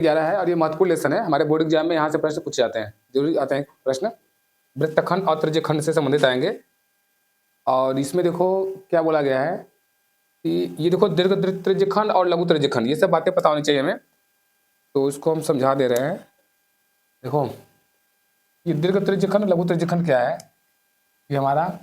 11 है और ये महत्वपूर्ण लेसन है हमारे बोर्ड एग्जाम में। यहाँ से प्रश्न पूछे जाते हैं, जरूरी आते हैं प्रश्न। वृत्तखंड और त्रिज्यखंड से संबंधित आएंगे। और इसमें देखो क्या बोला गया है कि ये देखो दीर्घ त्रिज्यखंड और लघु त्रिज्यखंड, ये सब बातें पता होनी चाहिए हमें, तो इसको हम समझा दे रहे हैं। देखो ये दीर्घ त्रिज्यखंड लघु त्रिज्यखंड क्या है, ये हमारा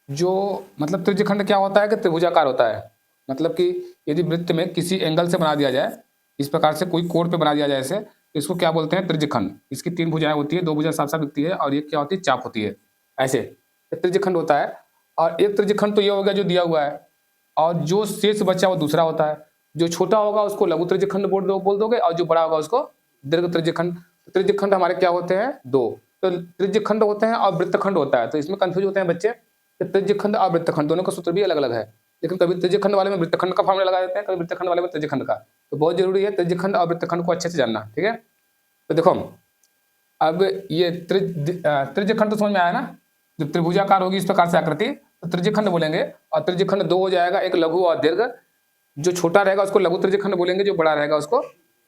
जो मतलब त्रिज्यखंड क्या होता है कि त्रिभुजाकार होता है। मतलब कि यदि वृत्त में किसी एंगल से बना दिया जाए, इस प्रकार से कोई कोण पे बना दिया जाए ऐसे, तो इसको क्या बोलते हैं त्रिज्यखंड। इसकी 3 भुजाएं होती है, 2 भुजा साफ साफ दिखती है और एक क्या होती है चाप होती है, ऐसे त्रिज्यखंड होता है। और एक त्रिज्यखंड तो ये हो गया जो दिया हुआ है, और जो शेष बचा वो दूसरा होता है। जो छोटा होगा उसको लघु त्रिज्यखंड बोल दोगे और जो बड़ा होगा उसको दीर्घ त्रिज्यखंड। त्रिज्यखंड हमारे क्या होते हैं 2, तो त्रिज्यखंड होते हैं और वृत्तखंड होता है। तो इसमें कंफ्यूज होते हैं बच्चे कि त्रिज्यखंड और वृत्तखंड दोनों का सूत्र भी अलग अलग है, लेकिन कभी त्रिज्यखंड वाले में वृत्तखंड का फॉर्मूला लगा देते हैं, कभी वृत्तखंड वाले में त्रिज्यखंड का। तो बहुत जरूरी है त्रिज्यखंड और वृत्तखंड को अच्छे से जानना, ठीक है। तो देखो अब ये त्रिज्यखंड तो समझ में आया ना, जब त्रिभुजाकार होगी इस प्रकार से आकृति तो त्रिज्यखंड बोलेंगे। और त्रिज्यखंड 2 हो जाएगा, एक लघु और दीर्घ। जो छोटा रहेगा उसको लघु त्रिज्यखंड बोलेंगे, जो बड़ा रहेगा उसको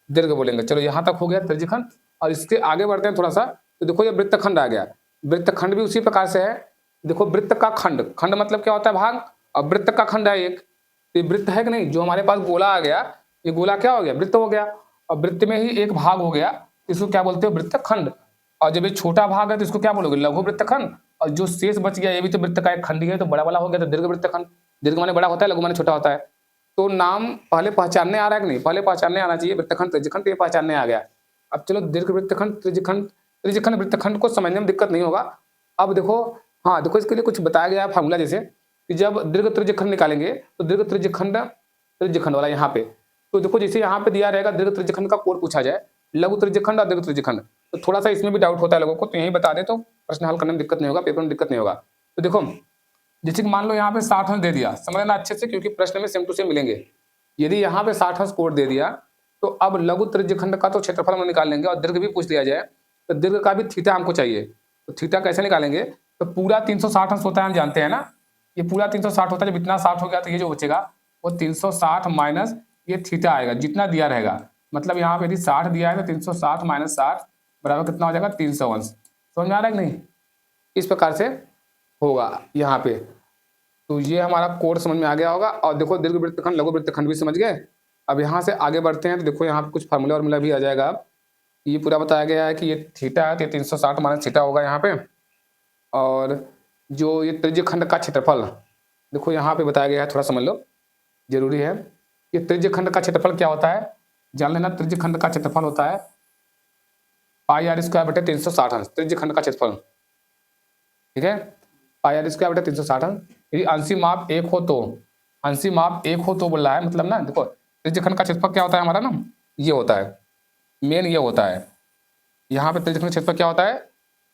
दीर्घ बोलेंगे। चलो यहाँ तक हो गया त्रिज्यखंड। और इसके आगे बढ़ते हैं थोड़ा सा, तो देखो ये वृत्तखंड आ गया। वृत्तखंड भी उसी प्रकार से है। देखो वृत्त का खंड, खंड मतलब क्या होता है भाग, और वृत्त का खंड है एक। तो ये वृत्त है कि नहीं, जो हमारे पास गोला आ गया, ये गोला क्या हो गया वृत्त हो गया, और वृत्त में ही एक भाग हो गया, इसको क्या बोलते हो वृत्तखंड। और जब ये छोटा भाग है तो इसको क्या बोलोगे लघु वृत्तखंड। और जो शेष बच गया ये भी तो वृत्त का एक खंड ही है, तो बड़ा वाला हो गया तो दीर्घ वृत्तखंड। दीर्घ माने बड़ा होता है, लघु माने छोटा होता है। तो नाम पहले पहचानने आ रहा है कि नहीं, पहले पहचानने आना चाहिए। वृत्तखंड त्रिज्यखंड ये पहचानने आ गया। अब चलो दीर्घ वृत्तखंड त्रिज्यखंड, त्रिज्यखंड वृत्तखंड को समझने में दिक्कत नहीं होगा। अब देखो हाँ देखो इसके लिए कुछ बताया गया है फार्मूला, जैसे कि जब दीर्घ त्रिज्यखंड निकालेंगे तो दीर्घ त्रिज्यखंड त्रिज्यखंड वाला यहाँ पे, तो देखो जैसे यहाँ पे दिया रहेगा दीर्घ त्रिज्यखंड का कोण पूछा जाए, लघु त्रिज्यखंड और दीर्घ त्रिज्यखंड, तो थोड़ा सा इसमें भी डाउट होता है लोगों को, तो यही बता दे तो प्रश्न हल करने में दिक्कत नहीं होगा, पेपर में दिक्कत नहीं होगा। तो देखो जैसे कि मान लो यहाँ पे 60 अंश दे दिया, समझना अच्छे से क्योंकि प्रश्न में सेम टू सेम मिलेंगे। यदि यहाँ पे 60 अंश कोण दे दिया तो अब लघु त्रिज्यखंड का तो क्षेत्रफल हम निकाल लेंगे, और दीर्घ भी पूछ लिया जाए तो दीर्घ का भी थीटा हमको चाहिए। तो थीटा कैसे निकालेंगे, तो पूरा 360 अंश होता है, हम जानते हैं ना, ये पूरा 360 होता है। जब इतना 60 हो गया तो ये जो बचेगा वो 360 माइनस ये थीटा आएगा जितना दिया रहेगा। मतलब यहाँ पे यदि 60 दिया है तो 360 माइनस 60 बराबर कितना हो जाएगा 300 अंश। समझ में आ रहा है कि नहीं, इस प्रकार से होगा यहाँ पे। तो ये हमारा कोड समझ में आ गया होगा। और देखो दीर्घ वृत्तखंड लघु वृत्तखंड भी समझ गए। अब यहाँ से आगे बढ़ते हैं तो देखो यहाँ पे कुछ फार्मूला वार्मूला भी आ जाएगा। ये पूरा बताया गया है कि ये थीटा है, 360 माइनस थीटा होगा यहाँ पे। और जो ये त्रिज्यखंड का क्षेत्रफल देखो यहाँ पे बताया गया है, थोड़ा समझ लो जरूरी है। ये त्रिज्यखंड का क्षेत्रफल क्या होता है जान लेना। त्रिज्यखंड का क्षेत्रफल होता है पाई आर स्क्वायर बटे 360 अंश, त्रिज्यखंड का क्षेत्रफल, ठीक है। पाई आर स्क्वायर बटे 360 अंश। यदि अंशी माप 1 हो तो, अंशी माप 1 हो तो बोल रहा है, मतलब ना देखो त्रिज्यखंड का क्षेत्रफल क्या होता है हमारा ना, ये होता है मेन, ये होता है यहाँ पे त्रिज्यखंड क्षेत्रफल क्या होता है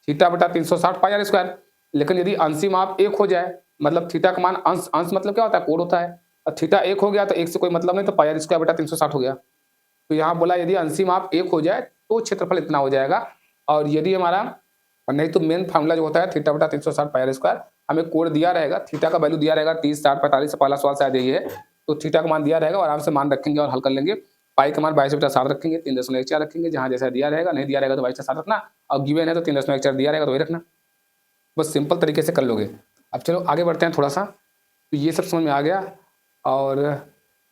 थीटा बटा 360 पाई आर स्क्वायर। लेकिन यदि अंशी माप 1 हो जाए, मतलब थीटा का मान अंश, अंश मतलब क्या होता है कोण होता है, और थीटा 1 हो गया तो 1 से कोई मतलब नहीं, तो पाई आर स्क्वायर बटा 360 हो गया। तो यहाँ बोला यदि अंशी माप 1 हो जाए तो क्षेत्रफल इतना हो जाएगा। और यदि हमारा, और नहीं तो मेन फार्मूला जो होता है थीटा बटा 360 पाई आर स्क्वायर, हमें कोण दिया रहेगा, थीटा का वैल्यू दिया रहेगा 30 60 45 से पहला सवाल शायद यही है। तो थीटा का मान दिया रहेगा, आराम से मान रखेंगे और हल कर लेंगे। पाई का मान 22/60 रखेंगे, 3.14 रखेंगे, जहाँ जैसा दिया रहेगा, नहीं दिया रहेगा तो 22/60 रखना, और गिवन है तो 3.14 दिया रहेगा तो वही रखना। बस सिंपल तरीके से कर लोगे। अब चलो आगे बढ़ते हैं थोड़ा सा। तो ये सब समझ में आ गया। और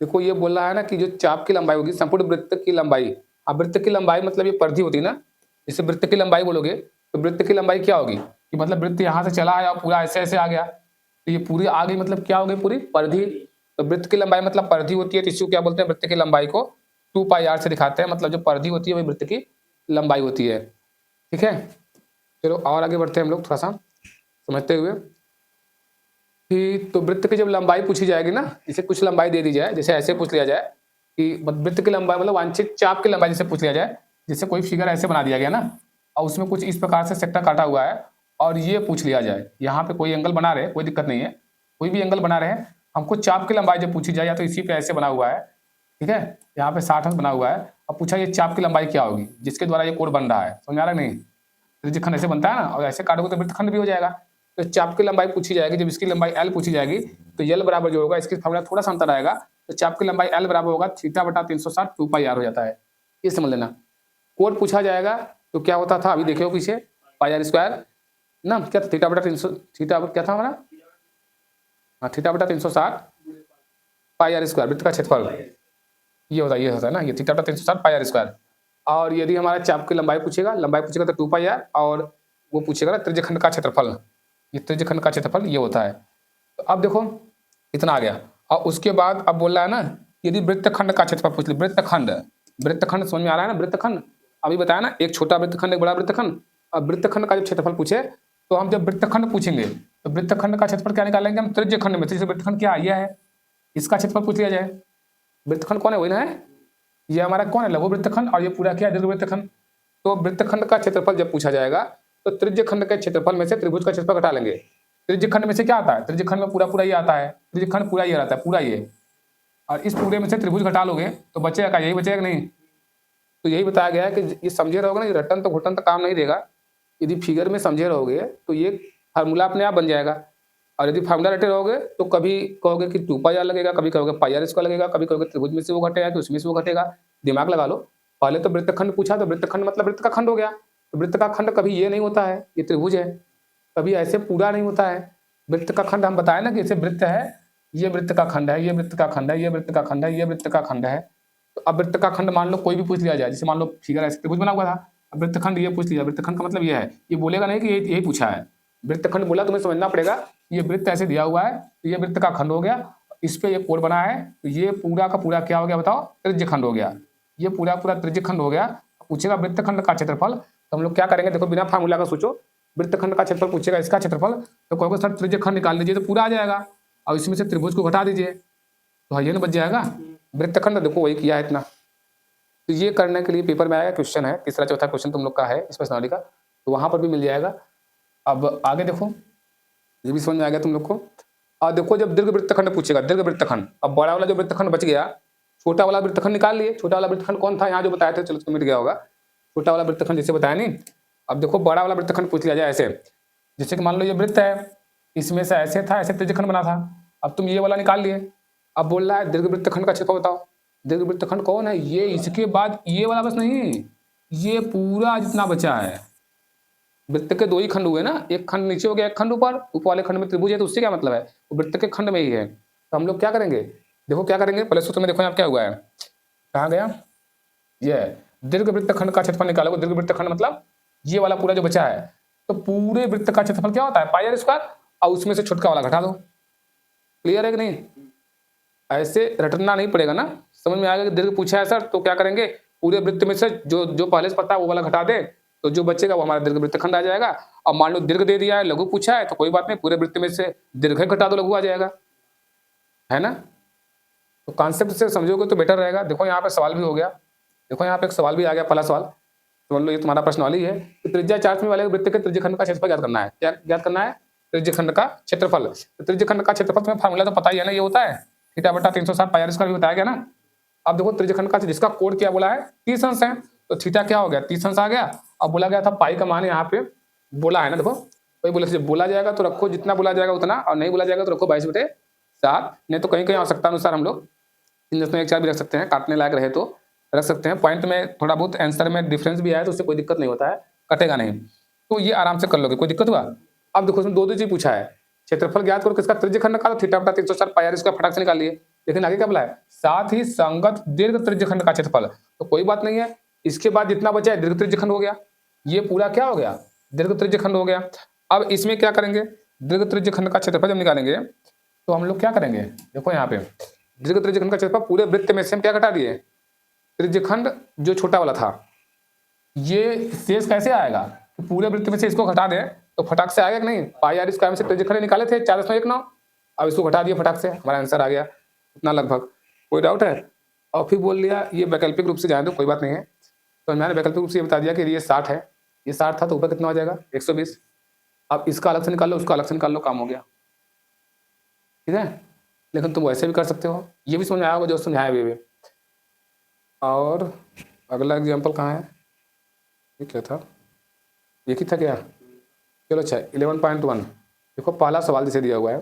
देखो ये बोल रहा है ना कि जो चाप की लंबाई होगी संपूर्ण वृत्त की लंबाई, अब वृत्त की लंबाई मतलब ये परिधि होती है ना, जैसे वृत्त की लंबाई बोलोगे तो वृत्त की लंबाई क्या होगी कि मतलब वृत्त यहाँ से चला आया पूरा ऐसे ऐसे आ गया, तो ये पूरी आ गई, मतलब क्या हो गई पूरी परिधि। तो वृत्त की लंबाई मतलब परिधि होती है, तो इसको क्या बोलते हैं वृत्त की लंबाई को 2 पाई आर से दिखाते हैं, मतलब जो परिधि होती है वही वृत्त की लंबाई होती है, ठीक है। चलो और आगे बढ़ते हैं हम लोग थोड़ा सा समझते हुए कि तो वृत्त की जब लंबाई पूछी जाएगी ना, जैसे कुछ लंबाई दे दी जाए, जैसे ऐसे पूछ लिया जाए कि वृत्त की लंबाई मतलब वांछित चाप की लंबाई जैसे पूछ लिया जाए, जैसे कोई फिगर ऐसे बना दिया गया ना और उसमें कुछ इस प्रकार से सेक्टर काटा हुआ है, और ये पूछ लिया जाए यहाँ पे कोई एंगल बना रहे, कोई दिक्कत नहीं है, कोई भी एंगल बना रहे हैं, हमको चाप की लंबाई जब पूछी जाए, या तो इसी पे ऐसे बना हुआ है, ठीक है, यहाँ पे 60 अंश बना हुआ है, अब पूछा ये चाप की लंबाई क्या होगी जिसके द्वारा ये कोण बन रहा है, समझ आ रहा नहीं। त्रिज्यखंड ऐसे बनता है ना, और ऐसे काटोगे तो वृत्तखंड भी हो जाएगा। तो चाप की लंबाई पूछी जाएगी, जब इसकी लंबाई एल पूछी जाएगी तो एल बराबर जो होगा, इसकी फार्मूला थोड़ा सा अंतर आएगा, तो चाप की लंबाई एल बराबर होगा थीटा बटा 360 2 पाई आर हो जाता है, ये समझ लेना। कोड पूछा जाएगा तो क्या होता था, अभी देखो पीछे, पाई आर स्क्वायर ना, क्या था, थीटा बटा 300, थीटा क्या था हमारा, हाँ थीटा बटा 360 पाई आर स्क्वायर, वृत्त का क्षेत्रफल ये होता है ना, ये थीटा बटा 360 पाई आर स्क्वायर। और यदि हमारा चाप की लंबाई पूछेगा तो 2 पाई आर, और वो पूछेगा ना त्रिज्यखंड का क्षेत्रफल, ये त्रिज्यखंड का क्षेत्रफल ये होता है। तो अब देखो इतना आ गया, और उसके बाद अब बोल रहा है ना, यदि वृत्तखंड का क्षेत्रफल पूछ ले, वृत्तखंड समझ में आ रहा है ना, वृत्तखंड अभी बताया ना, एक छोटा वृत्तखंड एक बड़ा वृत्तखंड। अब वृत्तखंड का जब क्षेत्रफल पूछे तो हम जब वृत्तखंड पूछेंगे तो वृत्तखंड का क्षेत्रफल क्या निकालेंगे हम, त्रिज्यखंड में, जैसे वृत्तखंड क्या यह है, इसका क्षेत्रफल पूछ लिया जाए। वृत्तखंड कौन है, वही ना है, ये हमारा कौन है, लघु वृत्तखंड, और ये पूरा क्या है, दीर्घ वृत्तखंड। तो वृत्तखंड का क्षेत्रफल जब पूछा जाएगा तो त्रिज्यखंड के क्षेत्रफल में से त्रिभुज का क्षेत्रफल घटा लेंगे। त्रिज्यखंड में से क्या आता है, त्रिज्यखंड में पूरा पूरा ये आता है, त्रिज्यखंड पूरा ये रहता है, पूरा ये, और इस पूरे में से त्रिभुज घटा लोगे तो बचेगा क्या, यही बचेगा कि नहीं। तो यही बताया गया है कि ये समझे रहोगे ना, ये रटन तो घुटन तो काम नहीं देगा। यदि फिगर में समझे रहोगे तो ये फार्मूला अपने आप बन जाएगा, और यदि फार्मूला रटे रहोगे तो कभी कहोगे कि 2 पाई आर लगेगा, कभी कहोगे पाई आर स्क्वायर लगेगा, कभी कहोगे त्रिभुज में से वो घटेगा तो उसमें से वो घटेगा। दिमाग लगा लो। पहले तो वृत्तखंड पूछा तो वृत्तखंड मतलब वृत्त का खंड हो गया, तो वृत्त का खंड कभी ये नहीं होता है, ये त्रिभुज है, कभी ऐसे पूरा नहीं होता है। वृत्त का खंड हम बताए ना कि जैसे वृत्त है, ये वृत्त का खंड है, ये वृत्त का खंड है, ये वृत्त का खंड है, ये वृत्त का खंड है। तो अब वृत्त का खंड मान लो कोई भी पूछ लिया जाए, जैसे मान लो फिगर ऐसे त्रिभुज बना हुआ था, अब वृत्तखंड ये पूछ लिया, वृत्तखंड का मतलब ये है, ये बोलेगा नहीं कि यही पूछा है। वृत्तखंड बोला तुम्हें समझना पड़ेगा, ये वृत्त ऐसे दिया हुआ है तो ये वृत्त का खंड हो गया, इस पे ये कोण बना है तो ये पूरा का पूरा क्या हो गया बताओ, त्रिज्यखंड हो गया, ये पूरा पूरा त्रिज्यखंड हो गया। पूछेगा वृत्तखंड का क्षेत्रफल, तो हम लोग क्या करेंगे, देखो बिना फार्मूला का सोचो, वृत्तखंड का क्षेत्रफल पूछेगा, इसका क्षेत्रफल, तो कहोगे सर त्रिज्यखंड निकाल लीजिए तो पूरा आ जाएगा, और इसमें से त्रिभुज को घटा दीजिए तो ये ना बच जाएगा। वृत्तखंड देखो वही किया है इतना। तो ये करने के लिए पेपर में आएगा क्वेश्चन है, तीसरा चौथा क्वेश्चन तुम लोग का है इस प्रश्नावली का, तो वहां पर भी मिल जाएगा। अब आगे देखो, ये भी समझ में आ गया तुम लोग को। और देखो जब दीर्घ वृत्तखंड पूछेगा, दीर्घ वृत्तखंड, अब बड़ा वाला जो वृत्तखंड बच गया, छोटा वाला वृत्तखंड निकाल लिए। छोटा वाला वृत्तखंड कौन था, यहाँ जो बताया था, चलो तो मिट गया होगा। छोटा वाला वृत्तखंड जैसे बताया नहीं, अब देखो बड़ा वाला वृत्तखंड पूछ लिया जाए ऐसे, जैसे कि मान लो ये वृत्त है, इसमें से ऐसे था, ऐसे त्रिज्यखंड बना था, अब तुम ये वाला निकाल लिए। अब बोल रहा है दीर्घ वृत्तखंड का क्षेत्रफल बताओ। दीर्घ वृत्तखंड कौन है, ये, इसके बाद ये वाला बस नहीं, ये पूरा जितना बचा है। वृत्त के 2 ही खंड हुए ना, एक खंड नीचे हो गया, एक खंड ऊपर वाले खंड में त्रिभुज है, तो उससे क्या मतलब है, वो वृत्त के खंड में ही है। तो हम लोग क्या करेंगे, देखो क्या करेंगे, पहले सूत्र में देखो यहाँ क्या हुआ है, कहाँ गया, ये दीर्घ वृत्तखंड का क्षेत्रफल निकालोगे। दीर्घ वृत्तखंड मतलब ये वाला पूरा जो बचा है, तो पूरे वृत्त का क्षेत्रफल क्या होता है, पाई आर स्क्वायर, और उसमें से छोटका वाला घटा दो। क्लियर है कि नहीं, ऐसे रटना नहीं पड़ेगा ना, समझ में आएगा कि दीर्घ पूछा है सर तो क्या करेंगे, पूरे वृत्त में से जो जो पहले से पता है वो वाला घटा दे, तो जो बचेगा वो हमारा दीर्घ वृत्तखंड आ जाएगा। और मान लो दीर्घ दे दिया है, लघु पूछा है, तो कोई बात नहीं, पूरे वृत्त में से दीर्घ घटा दो, लघु आ जाएगा, है ना। तो कॉन्सेप्ट से समझोगे तो बेटर रहेगा। देखो यहाँ पे सवाल भी हो गया, देखो यहाँ पे एक सवाल भी आ गया, पहला सवाल समझ लो, ये तुम्हारा प्रश्नावली है कि त्रिज्या 4 सेमी वाले वृत्त के त्रिज्यखंड का क्षेत्रफल ज्ञात करना है। क्या ज्ञात करना है, त्रिज्यखंड का क्षेत्रफल। तो त्रिज्यखंड का क्षेत्रफल तुम्हें फार्मूला तो पता ही है ना, ये होता है थीटा बटा 360 पाई आर स्क्वायर, भी बताया गया ना। अब देखो त्रिज्यखंड का जिसका कोड क्या बोला है, 30 अंश है, तो थीटा क्या हो गया, 30 अंश आ गया। अब बोला गया था पाई का मान यहाँ पे बोला है ना, देखो कोई बोले जब बोला जाएगा तो रखो जितना बोला जाएगा उतना, और नहीं बोला जाएगा तो रखो 22/7। नहीं तो कहीं कहीं आवश्यकता अनुसार हम लोग 3.14 भी रख सकते हैं, काटने लायक रहे तो रख सकते हैं। पॉइंट में थोड़ा बहुत आंसर में डिफरेंस भी आया तो उससे कोई दिक्कत नहीं होता है, कटेगा नहीं, तो ये आराम से कर लोगे, कोई दिक्कत हुआ। अब देखो इसमें 2 चीज पूछा है, क्षेत्रफल ज्ञात करो किसका, त्रिज्यखंड का, थीटा बटा 360 पाई आर इसका फटाक से निकाल लिए। लेकिन आगे क्या बोला है, साथ ही संगत दीर्घ त्रिज्यखंड का क्षेत्रफल। तो कोई बात नहीं है, इसके बाद जितना बचा है दीर्घ त्रिज्यखंड हो गया, ये पूरा क्या हो गया, दीर्घ त्रिज्यखंड हो गया। अब इसमें क्या करेंगे, दीर्घ त्रिज्यखंड का क्षेत्रफल जब निकालेंगे तो हम लोग क्या करेंगे, देखो यहाँ पे दीर्घ त्रिज्यखंड का क्षेत्रफल पूरे वृत्त में से हम क्या घटा दिए, त्रिज्यखंड जो छोटा वाला था, ये शेष कैसे आएगा, तो पूरे वृत्त में से इसको घटा दें तो फटाक से आएगा कि नहीं, पाई आर स्क्वायर में से त्रिज्यखंड निकाले थे 4.19, अब इसको घटा दिए, फटाक से हमारा आंसर आ गया इतना लगभग। कोई डाउट है, और फिर बोल लिया ये वैकल्पिक रूप से जाने दो, कोई बात नहीं है। तो मैंने वैकल्पिक रूप से ये बता दिया कि ये 60 है, ये 60 था तो ऊपर कितना हो जाएगा 120। अब इसका अलग से निकाल लो, उसका अलग से निकाल लो, काम हो गया, ठीक है। लेकिन तुम वैसे भी कर सकते हो, ये भी समझ आया होगा जो समझाया भी। और अगला एग्जाम्पल कहाँ है, ये क्या था, एक ही था क्या, चलो अच्छा 11.1। देखो पहला सवाल जैसे दिया हुआ है,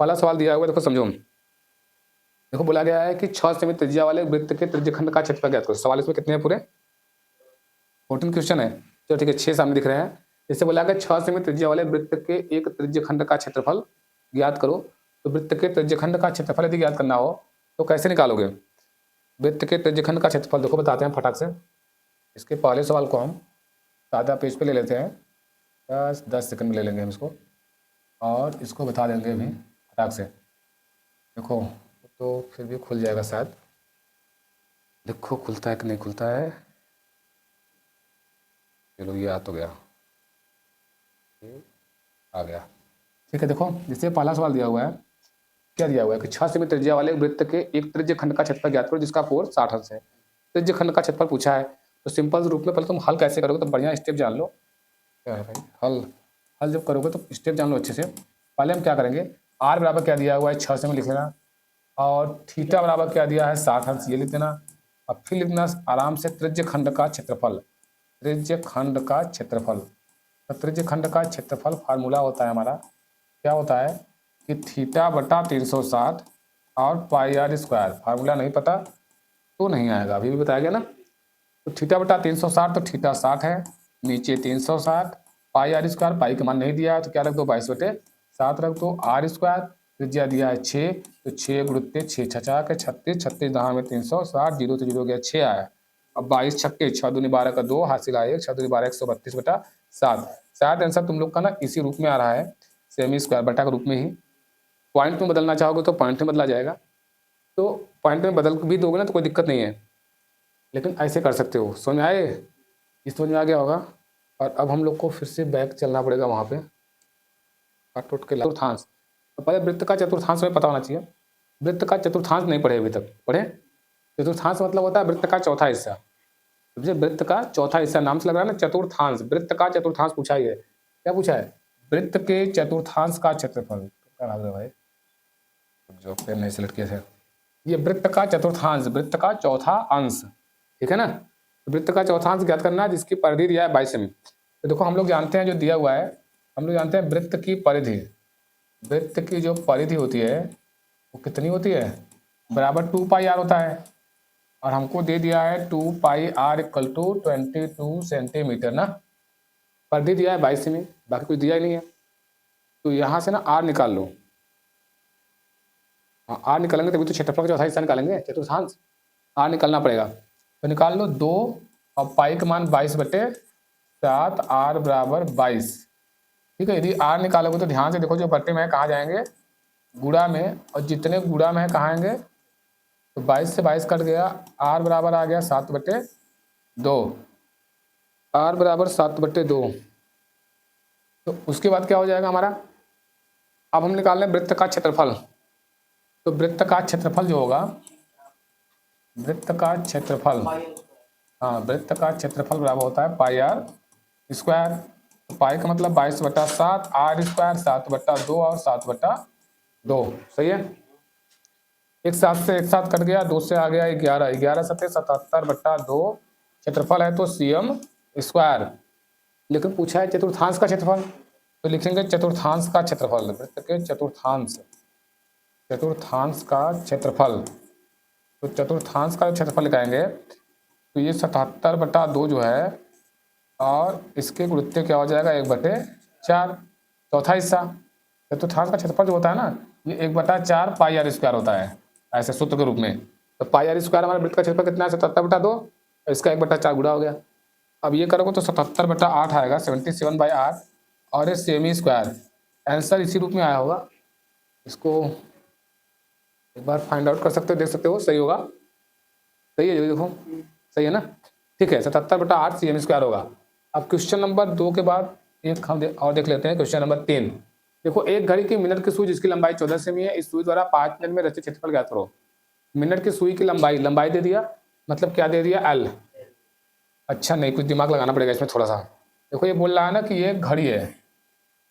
पहला सवाल दिया हुआ है, देखो समझो, देखो बोला गया है कि 6 सेमी त्रिज्या वाले वृत्त के त्रिज्यखंड का क्षेत्रफल ज्ञात करो। सवाल इसमें कितने हैं पूरे? 14 क्वेश्चन है। चलो ठीक है, 6 सामने दिख रहे हैं। इससे बोला गया 6 सेमी त्रिज्या वाले वृत्त के एक त्रिज्यखंड का क्षेत्रफल ज्ञात करो। तो वृत्त के त्रिज्यखंड का क्षेत्रफल यदि ज्ञात करना हो तो कैसे निकालोगे? वृत्त के त्रिज्यखंड का क्षेत्रफल देखो बताते हैं फटाक से। इसके पहले सवाल को हम सादा पेज पे ले लेते हैं, बस 10 सेकंड में ले लेंगे हम इसको, और इसको बता देंगे अभी फटाक से। देखो तो फिर भी खुल जाएगा शायद, देखो खुलता है कि नहीं खुलता है। चलो ये आ तो गया, आ गया, ठीक है। देखो जिससे पहला सवाल दिया हुआ है, क्या दिया हुआ है कि 6 सेमी त्रिज्या वाले वृत्त के एक त्रिज्य खंड का क्षेत्रफल ज्ञात करो जिसका कोण 60 अंश है। त्रिज्य खंड का क्षेत्रफल पूछा है, तो सिंपल रूप में पहले तुम हल कैसे करोगे तो बढ़िया स्टेप जान लो। क्या है भाई, हल जब करोगे तो स्टेप जान लो अच्छे से। पहले हम क्या करेंगे, आर बराबर क्या दिया हुआ है 6 सेमी लिख लेना, और थीटा बराबर क्या दिया है 60 अंश, ये लिख देना। अब फिर लिखना आराम से त्रिज्य खंड का क्षेत्रफल, त्रिज्य खंड का क्षेत्रफल। तो त्रिज्य खंड का क्षेत्रफल फार्मूला होता है हमारा, क्या होता है कि थीटा बटा 360 और पाई आर स्क्वायर। फार्मूला नहीं पता तो नहीं आएगा, अभी भी बताया गया ना। तो थीटा बटा 360, तो थीटा 60 है, नीचे 360, पाई आर स्क्वायर, पाई का मान नहीं दिया है तो क्या रख दो 22/7 रख दो, आर स्क्वायर त्रिज्या दिया है 6, तो 6 गुणित 6 छचा के 36, 36 दहा में 360, जीरो तो जीरो गया 6 आया। अब 22 छक्के 6 दूनी 12 का 2, हासिल आया 1, 6 दूनी 12 132/7। शायद आंसर तुम लोग का ना इसी रूप में आ रहा है, सेमी स्क्वायर बटा के रूप में ही। पॉइंट में बदलना चाहोगे तो पॉइंट में बदला जाएगा, तो पॉइंट में बदल भी दोगे ना तो कोई दिक्कत नहीं है, लेकिन ऐसे कर सकते हो। समझ में आए? इस समझ में आ गया होगा। और अब हम लोग को फिर से बैक चलना पड़ेगा वहाँ पे, काट उठ के चतुर्थांश। तो पहले वृत्त का चतुर्थांश में पता होना चाहिए। वृत्त का चतुर्थांश नहीं पढ़े अभी तक, पढ़े? चतुर्थांश मतलब होता है वृत्त का चौथा हिस्सा। समझे? वृत्त का चौथा हिस्सा, नाम से लग रहा है ना चतुर्थांश। वृत्त का चतुर्थांश पूछा ही है। क्या पूछा है? वृत्त के चतुर्थांश का क्षेत्रफल। क्या नाम है भाई, जो पेन नहीं सिलेक्ट किए थे। ये वृत्त का चतुर्थांश, वृत्त का चौथा अंश, ठीक है ना। तो वृत्त का चौथांश ज्ञात करना है जिसकी परिधि दिया है 22 सेमी। तो देखो हम लोग जानते हैं जो दिया हुआ है, हम लोग जानते हैं वृत्त की परिधि, वृत्त की जो परिधि होती है वो कितनी होती है, बराबर 2 पाई आर होता है। और हमको दे दिया है 2 पाई आर इक्वल टू 22 सेंटीमीटर ना। परिधि दिया है 22 सेमी, बाकी कुछ दिया ही नहीं है। तो यहाँ से ना आर निकाल लो, आर निकालेंगे तभी तो क्षेत्रफल का चौथा हिस्सा निकालेंगे, चतुर्थांश। आर निकालना पड़ेगा, तो निकाल लो 2, और पाई का मान 22/7, आर बराबर 22। ठीक है, यदि आर निकालोगे तो ध्यान से देखो जो बट्टे में है कहाँ जाएंगे, गुणा में, और जितने गुणा में है कहाँ आएंगे, तो 22 से 22 कट गया, आर बराबर आ गया 7/2, आर बराबर 7/2। तो उसके बाद क्या हो जाएगा हमारा, अब हम निकाल लें वृत्त का क्षेत्रफल। तो वृत्त का क्षेत्रफल जो होगा, वृत्त का क्षेत्रफल, हाँ वृत्त का क्षेत्रफल बराबर होता है पाई आर स्क्वायर। तो पाई का मतलब 22/7, आर स्क्वायर 7/2 और 7/2, सही है। एक साथ से एक साथ कट गया, 2 से आ गया 11, 11 सत्ते 77/2 क्षेत्रफल है, तो सीएम स्क्वायर। लेकिन पूछा है चतुर्थांश का क्षेत्रफल, तो लिखेंगे चतुर्थांश का क्षेत्रफल, वृत्त के चतुर्थांश, चतुर्थांश का क्षेत्रफल। तो चतुर्थांश का क्षेत्रफल लिखाएंगे, तो ये 77/2 जो है, और इसके गुणित्य क्या हो जाएगा 1/4, चौथा हिस्सा। चतुर्थांश का क्षेत्रफल जो होता है ना, ये 1/4 पाई आर स्क्वायर होता है, ऐसे सूत्र के रूप में। तो पाई आर स्क्वायर हमारे वृत्त का क्षेत्रफल कितना है 77/2, इसका 1/4 गुणा हो गया। अब ये करोगे तो 77/8 आएगा, 77/8, और ये सेमी स्क्वायर। आंसर इसी रूप में आया होगा, इसको एक बार फाइंड आउट कर सकते हो, देख सकते हो, सही होगा। सही है, देखो सही है ना, ठीक है। 77/8 सीएम स्क्वायर होगा। अब क्वेश्चन नंबर 2 के बाद एक हम और देख लेते हैं, क्वेश्चन नंबर 3। देखो, एक घड़ी की मिनट की सुई जिसकी लंबाई 14 सेमी है, इस सुई द्वारा 5 मिनट में रचित क्षेत्रफल ज्ञात करो। मिनट की सुई की लंबाई दे दिया, मतलब क्या दे दिया, एल। अच्छा नहीं, कुछ दिमाग लगाना पड़ेगा इसमें थोड़ा सा। देखो ये बोल रहा है ना कि ये घड़ी है,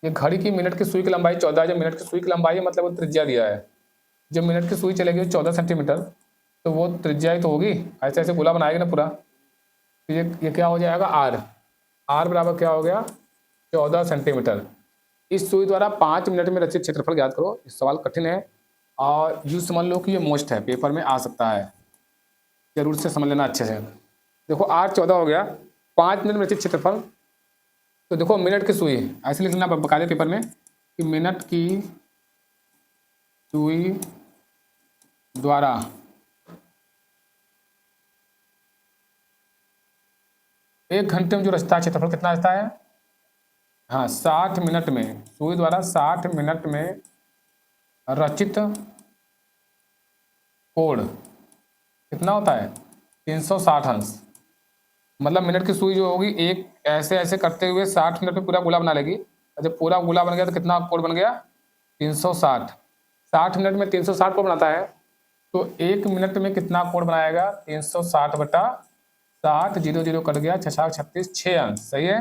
ये घड़ी की मिनट की सुई की लंबाई 14 है। जब मिनट की सुई की लंबाई है मतलब वो त्रिज्या दिया है। जब मिनट की सुई चलेगी 14 सेंटीमीटर, तो वो त्रिज्या ही तो होगी, ऐसे ऐसे गोला बनाएगी ना पूरा। तो ये क्या हो जाएगा, आर बराबर क्या हो गया 14 सेंटीमीटर। इस सुई द्वारा 5 मिनट में रचित क्षेत्रफल ज्ञात करो। इस सवाल कठिन है और यू समझ लो कि ये मोस्ट है, पेपर में आ सकता है, जरूर से समझ लेना अच्छे से। देखो R14 हो गया, 5 मिनट में रचित क्षेत्रफल। तो देखो मिनट की सुई, ऐसे लिखना बकायदे पेपर में कि मिनट की सुई द्वारा एक घंटे में जो रचता है क्षेत्रफल कितना रचता है? हाँ, 60 मिनट में, सुई द्वारा 60 मिनट में रचित कोण कितना होता है? 360 अंश। मतलब मिनट की सुई जो होगी एक ऐसे ऐसे करते हुए 60 मिनट में पूरा गोला बना लेगी। जब पूरा गोला बन गया तो कितना कोण बन गया? 360। 60 मिनट में 360 कोण बनाता है, तो 1 मिनट में कितना कोण बनाएगा? 360 बटा 60, 0 0 कट गया, 6 36, 6 अंश। सही है।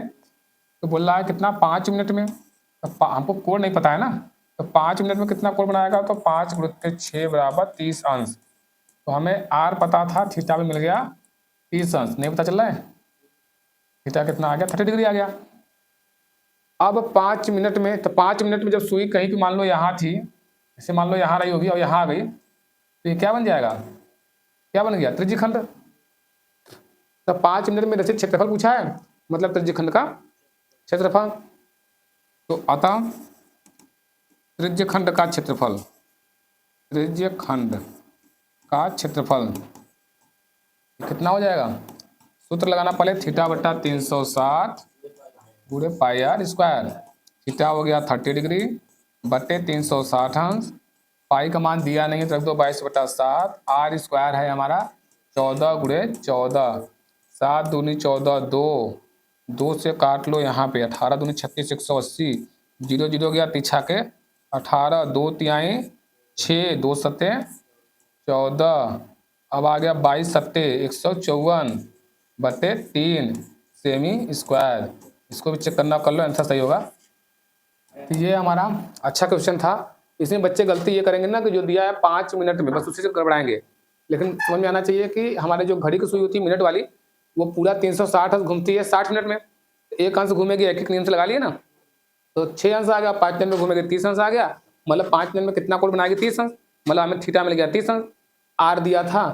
तो बोल रहा है कितना? 5 मिनट में। तो हमको कोण नहीं पता है ना, तो 5 मिनट में कितना कोण बनाएगा? तो 5 × 6 बराबर 30 अंश। तो हमें आर पता था, थीटा भी मिल गया 30 अंश। नहीं पता चल रहा है? थीटा कितना आ गया? 30 डिग्री आ गया। अब 5 मिनट में, तो 5 मिनट में जब सुई कहीं भी मान लो यहाँ थी, जैसे मान लो यहाँ रही होगी और यहाँ आ गई, तो ये क्या बन जाएगा? क्या बन गया? त्रिज्यखंड। तो 5 मिनट में रचित क्षेत्रफल पूछा है, मतलब त्रिज्यखंड का क्षेत्रफल। तो अतः त्रिज्यखंड का क्षेत्रफल, त्रिज्यखंड का क्षेत्रफल कितना हो जाएगा? सूत्र लगाना पहले, थीटा बटा 360 पूरे पाई आर स्क्वायर। थीटा हो गया 30 डिग्री बटे 360 अंश। पाई का मान दिया नहीं है तो रख दो 22 बटा 7। आर स्क्वायर है हमारा 14 × 14, 7 दूनी 14, 2 से काट लो यहाँ पे, 18 दूनी 36, 180, 0 0 गया पीछा के, 18, 2 तिहाई 6, 2 सत्ते 14, अब आ गया 22 सत्ते 154 बटे 3 सेमी स्क्वायर। इसको भी चेक करना, कर लो, आंसर सही होगा। तो ये हमारा अच्छा क्वेश्चन था। इसमें बच्चे गलती ये करेंगे ना कि जो दिया है 5 मिनट में, बस उसी से गड़बड़ाएंगे। लेकिन समझ में आना चाहिए कि हमारे जो घड़ी की सुई होती है मिनट वाली, वो पूरा 360 अंश घूमती है 60 मिनट में। एक अंश घूमेगी, एक एक नियम से लगा लिए ना, तो 6 अंश आ गया। 5 मिनट में घूमेगी 30 अंश आ गया। मतलब 5 मिनट में कितना कोण बनाएगी? 30 अंश। मतलब हमें थीटा मिल गया 30 अंश। आर दिया था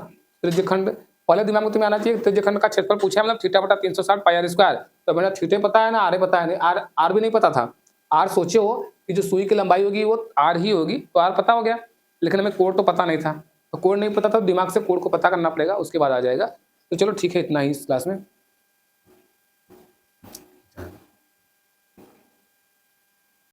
त्रिज्यखंड, पहले दिमाग में तुम्हें आना चाहिए त्रिज्यखंड का क्षेत्रफल पूछा है, मतलब थीटा बटा 360 पाई आर स्क्वायर। तो मैंने थीटे पता है ना, आर पता है नहीं, आर भी नहीं पता था। आर सोचे हो कि जो सुई की लंबाई होगी वो आर ही होगी, तो आर पता हो गया। लेकिन हमें कोण तो पता नहीं था, तो कोण नहीं पता था, दिमाग से कोण को पता करना पड़ेगा, उसके बाद आ जाएगा। तो चलो ठीक है, इतना ही इस क्लास में।